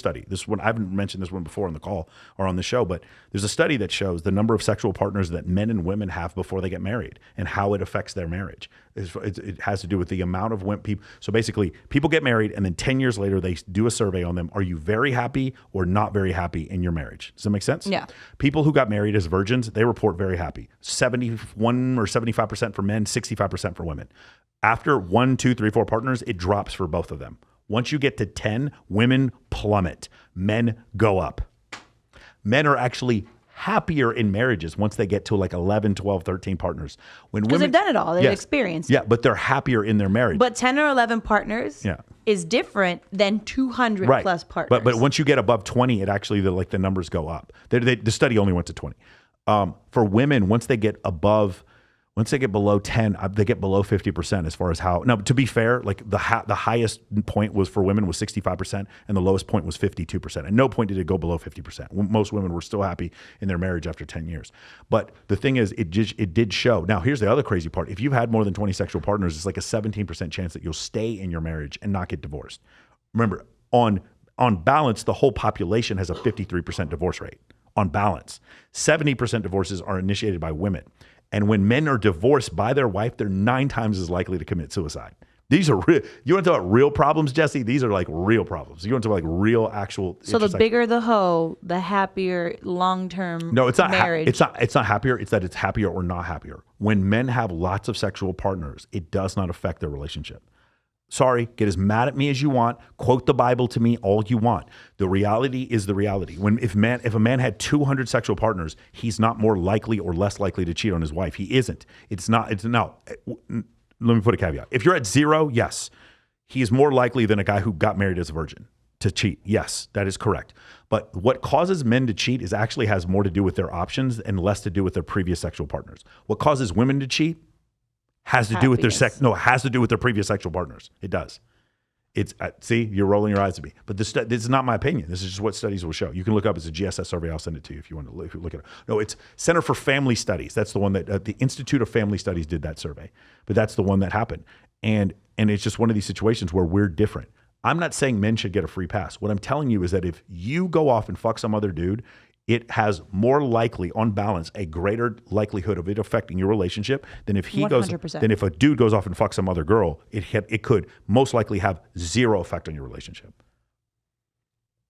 study. This one, I haven't mentioned this one before on the call or on the show, but there's a study that shows the number of sexual partners that men and women have before they get married and how it affects their marriage. It has to do with the amount of women people. So basically, people get married and then 10 years later, they do a survey on them. Are you very happy or not very happy in your marriage? Does that make sense? Yeah. People who got married as virgins, they report very happy. 71 or 75% for men, 65% for women. After 1, 2, 3, 4 partners, it drops for both of them. Once you get to 10, women plummet. Men go up. Men are actually happier in marriages once they get to like 11, 12, 13 partners. Because they've done it all. They've experienced it. Yeah, but they're happier in their marriage. But 10 or 11 partners is different than 200 plus partners. But once you get above 20, it actually, the numbers go up. The study only went to 20. For women, once they get below 10, they get below 50% as far as how. Now, to be fair, like the highest point was for women was 65%, and the lowest point was 52%. At no point did it go below 50%. Most women were still happy in their marriage after 10 years. But the thing is, it did show. Now, here's the other crazy part. If you've had more than 20 sexual partners, it's like a 17% chance that you'll stay in your marriage and not get divorced. Remember, on balance, the whole population has a 53% divorce rate. On balance, 70% divorces are initiated by women. And when men are divorced by their wife, they're 9 times as likely to commit suicide. These are real. You want to talk about real problems, Jesse? These are like real problems. You want to talk about like real, actual. So the bigger the hoe, the happier long-term. No, it's not marriage. It's not happier. It's that it's happier or not happier. When men have lots of sexual partners, it does not affect their relationship. Sorry, get as mad at me as you want. Quote the Bible to me all you want. The reality is the reality. If a man had 200 sexual partners, he's not more likely or less likely to cheat on his wife. He isn't. Let me put a caveat. If you're at 0, yes, he is more likely than a guy who got married as a virgin to cheat. Yes, that is correct. But what causes men to cheat has more to do with their options and less to do with their previous sexual partners. What causes women to cheat has to do with it has to do with their previous sexual partners. It does. It's see, you're rolling your eyes at me. But this is not my opinion. This is just what studies will show. You can look up. It's a GSS survey. I'll send it to you if you want to look at it. No, it's Center for Family Studies. That's the one that the Institute of Family Studies did that survey. But that's the one that happened. And it's just one of these situations where we're different. I'm not saying men should get a free pass. What I'm telling you is that if you go off and fuck some other dude, it has more likely, on balance, a greater likelihood of it affecting your relationship than if he 100%. than if a dude goes off and fucks some other girl. It could most likely have 0 effect on your relationship.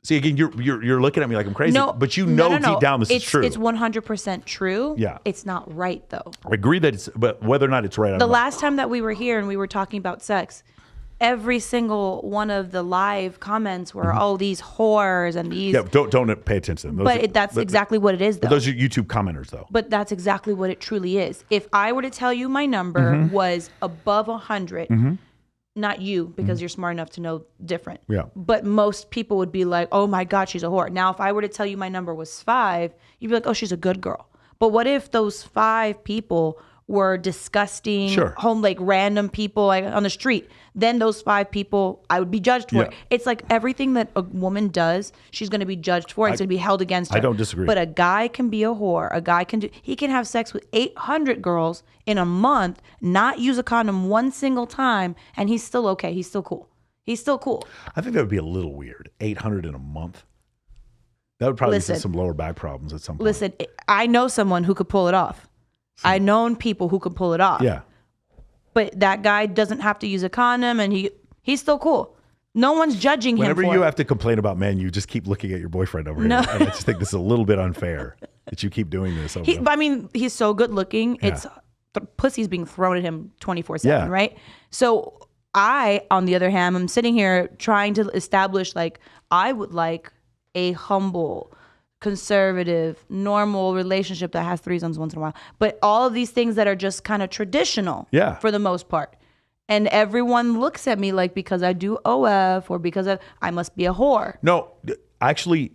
See, again, you're looking at me like I'm crazy, but deep down this is true. It's 100% true. Yeah, it's not right though. I agree that but whether or not it's right. The last time that we were here and we were talking about sex, every single one of the live comments were, "Oh, these whores and these." Yeah, don't pay attention to them. That's exactly what it is, though. Those are YouTube commenters, though. But that's exactly what it truly is. If I were to tell you my number was above 100, not you, because you're smart enough to know different. Yeah. But most people would be like, "Oh my God, she's a whore." Now, if I were to tell you my number was 5, you'd be like, "Oh, she's a good girl." But what if those 5 people were disgusting, random people like on the street? Then those 5 people, I would be judged for it. It's like everything that a woman does, she's going to be judged for. It's going to be held against her. I don't disagree. But a guy can be a whore. A guy he can have sex with 800 girls in a month, not use a condom one single time, and he's still okay. He's still cool. He's still cool. I think that would be a little weird. 800 in a month. That would probably lead to some lower back problems at some point. Listen, I know someone who could pull it off. I've known people who could pull it off. Yeah. But that guy doesn't have to use a condom, and he's still cool. No one's judging him. Whenever you have to complain about men, you just keep looking at your boyfriend over here. And I just think this is a little bit unfair that you keep doing this. He's so good looking. Yeah. It's the pussy's being thrown at him 24/7, right? So I, on the other hand, I'm sitting here trying to establish I would like a humble, conservative, normal relationship that has threesomes once in a while. But all of these things that are just kind of traditional for the most part. And everyone looks at me like because I do OF or because I must be a whore. No, actually,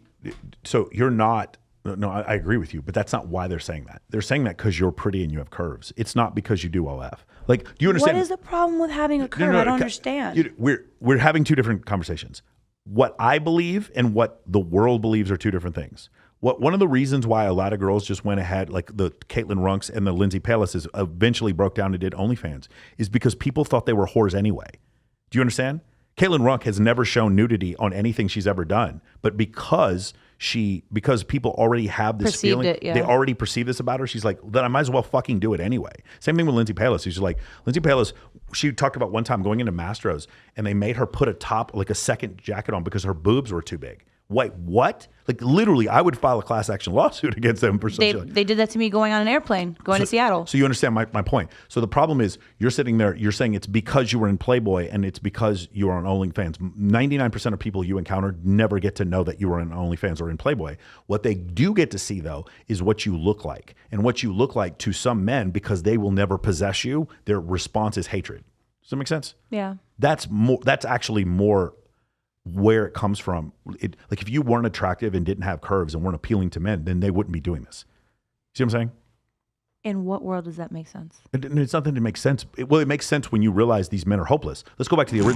so you're not. No, I agree with you, but that's not why they're saying that. They're saying that because you're pretty and you have curves. It's not because you do OF. Do you understand? What is the problem with having a curve? I don't understand. We're having two different conversations. What I believe and what the world believes are two different things. One of the reasons why a lot of girls just went ahead, like the Caitlin Runks and the Lindsay Palaces eventually broke down and did OnlyFans, is because people thought they were whores anyway. Do you understand? Caitlin Runk has never shown nudity on anything she's ever done, but because people already have this Perceived feeling, it, yeah. they already perceive this about her. She's like, then I might as well fucking do it anyway. Same thing with Lindsay Palis. She's like, Lindsay Palis, she talked about one time going into Mastro's and they made her put a top, like a second jacket on because her boobs were too big. Wait, what? Like literally, I would file a class action lawsuit against them for something. They did that to me going on an airplane, going to Seattle. So you understand my point. So the problem is you're sitting there, you're saying it's because you were in Playboy and it's because you are on OnlyFans. 99% of people you encounter never get to know that you were on OnlyFans or in Playboy. What they do get to see though is what you look like. And what you look like to some men, because they will never possess you, their response is hatred. Does that make sense? Yeah. That's actually more where it comes from. Like if you weren't attractive and didn't have curves and weren't appealing to men, then they wouldn't be doing this. See what I'm saying? In what world does that make sense? It's nothing that makes sense. Well, it makes sense when you realize these men are hopeless. Let's go back to the original.